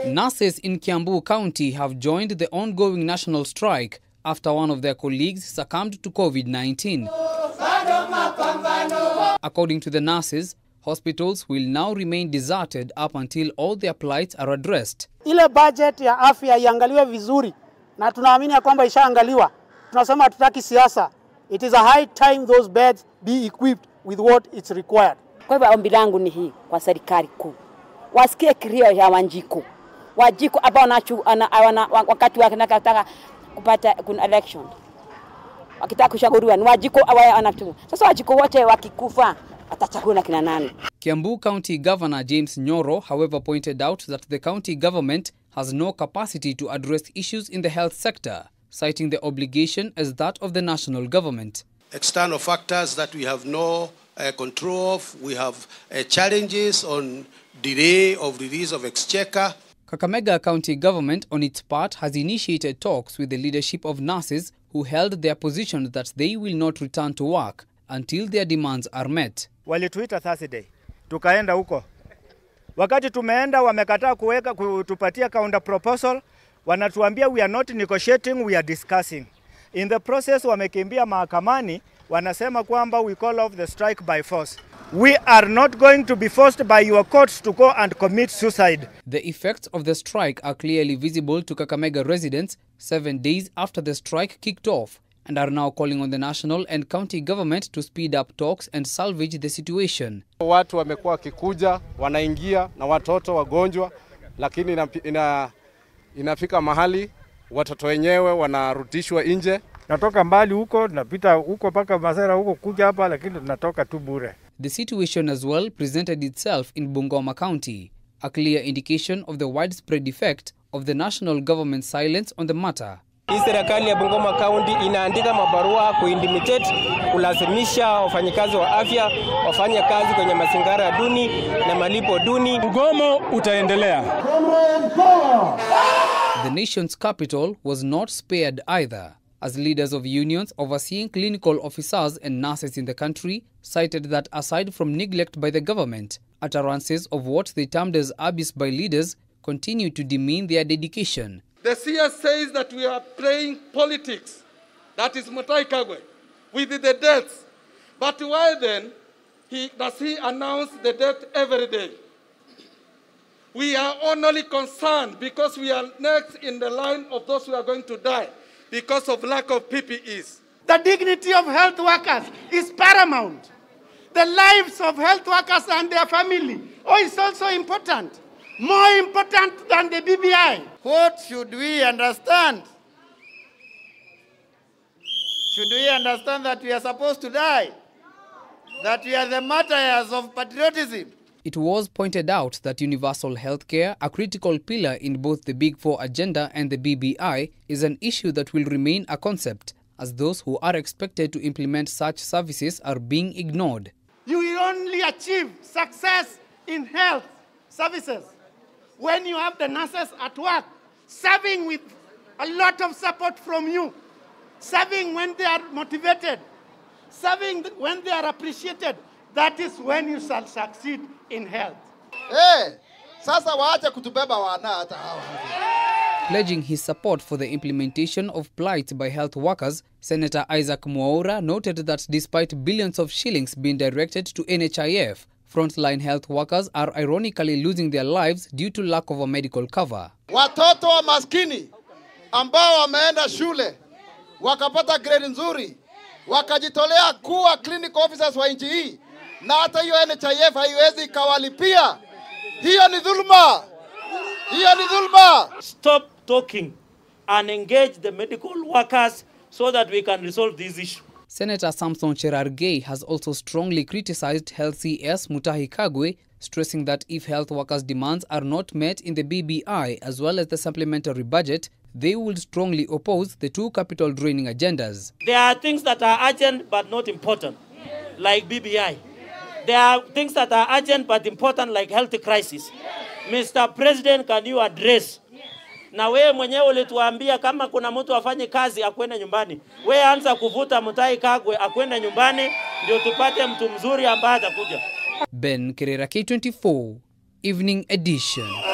Nurses in Kiambu County have joined the ongoing national strike after one of their colleagues succumbed to COVID-19. According to the nurses, hospitals will now remain deserted up until all their plights are addressed. Ile budget ya afya iangaliwe vizuri na tunaamini ya kwamba ishaangaliwa. Tunasema hatutaki siasa. It is a high time those beds be equipped with what is required. Kwa hivyo ombi langu ni hii kwa serikali kuu. Wasikie kilio ya Wanjiku. Wanjiku ambao wakati wanataka kupata kuna election. Wakitaka kuchaguliwa ni Wanjiku awaye anatu. Sasa Wanjiku wote wakikufa atachagua kina nani? Kiambu County Governor James Nyoro, however, pointed out that the county government has no capacity to address issues in the health sector, citing the obligation as that of the national government. External factors that we have no control of. We have challenges on delay of release of exchequer. Kakamega County Government, on its part, has initiated talks with the leadership of nurses who held their position that they will not return to work until their demands are met. Walituita Thursday, tukaenda huko. Wakati tumeenda wamekataa kutupatia counter proposal, wanatuambia we are not negotiating, we are discussing. In the process wamekimbia mahakamani, wanasema kwamba we call off the strike by force. We are not going to be forced by your courts to go and commit suicide. The effects of the strike are clearly visible to Kakamega residents 7 days after the strike kicked off, and are now calling on the national and county government to speed up talks and salvage the situation. Watu wamekuwa kikuja, wanaingia na watoto wagonjwa, lakini inafika mahali watoto wenyewe wanarudishwa nje. Natoka mbali huko, napita huko paka Masera huko kuja hapa, lakini tunatoka tu bure. The situation as well presented itself in Bungoma County, a clear indication of the widespread effect of the national government's silence on the matter. Serikali ya Bungoma County inaandika mabarua kuintimidate, kulazimisha wafanyikazi wa afya wafanye kazi kwenye mazingira duni na malipo duni. Mgomo utaendelea. The nation's capital was not spared either, as leaders of unions overseeing clinical officers and nurses in the country cited that aside from neglect by the government, utterances of what they termed as abuse by leaders continue to demean their dedication. The CS says that we are playing politics, that is Mutahi Kagwe, with the deaths. But why then does he announce the death every day? We are only concerned because we are next in the line of those who are going to die because of lack of PPEs. The dignity of health workers is paramount. The lives of health workers and their family is also important. More important than the BBI. What should we understand? Should we understand that we are supposed to die? That we are the martyrs of patriotism? It was pointed out that universal healthcare, a critical pillar in both the Big Four agenda and the BBI, is an issue that will remain a concept, as those who are expected to implement such services are being ignored. You will only achieve success in health services when you have the nurses at work, serving with a lot of support from you, serving when they are motivated, serving when they are appreciated. That is when you shall succeed in health. Sasa waache kutubeba wana hata hawa. Pledging his support for the implementation of plights by health workers, Senator Isaac Mwaura noted that despite billions of shillings being directed to NHIF, frontline health workers are ironically losing their lives due to lack of a medical cover. Watoto wa maskini ambao wameenda shule wakapata grade nzuri wakajitolea kuwa clinical officers wa nchi hii na hata hiyo NHIF haiwezi kawalipia. Hiyo ni dhulma. Hiyo ni dhulma. Stop talking and engage the medical workers so that we can resolve this issue. Senator Samson Cherargei has also strongly criticized Health CS Mutahi Kagwe, stressing that if health workers' demands are not met in the BBI as well as the supplementary budget, they will strongly oppose the two capital-draining agendas. There are things that are urgent but not important, like BBI. There are things that are urgent but important, like health crisis. Mr. President, can you address? Na wewe mwenyewe ulituambia kama kuna mtu afanye kazi akwenda nyumbani. Wewe anza kuvuta Mutahi Kagwe akwenda nyumbani ndio tupate mtu mzuri ambaye atakuja. Ben Kirera, K24, Evening Edition.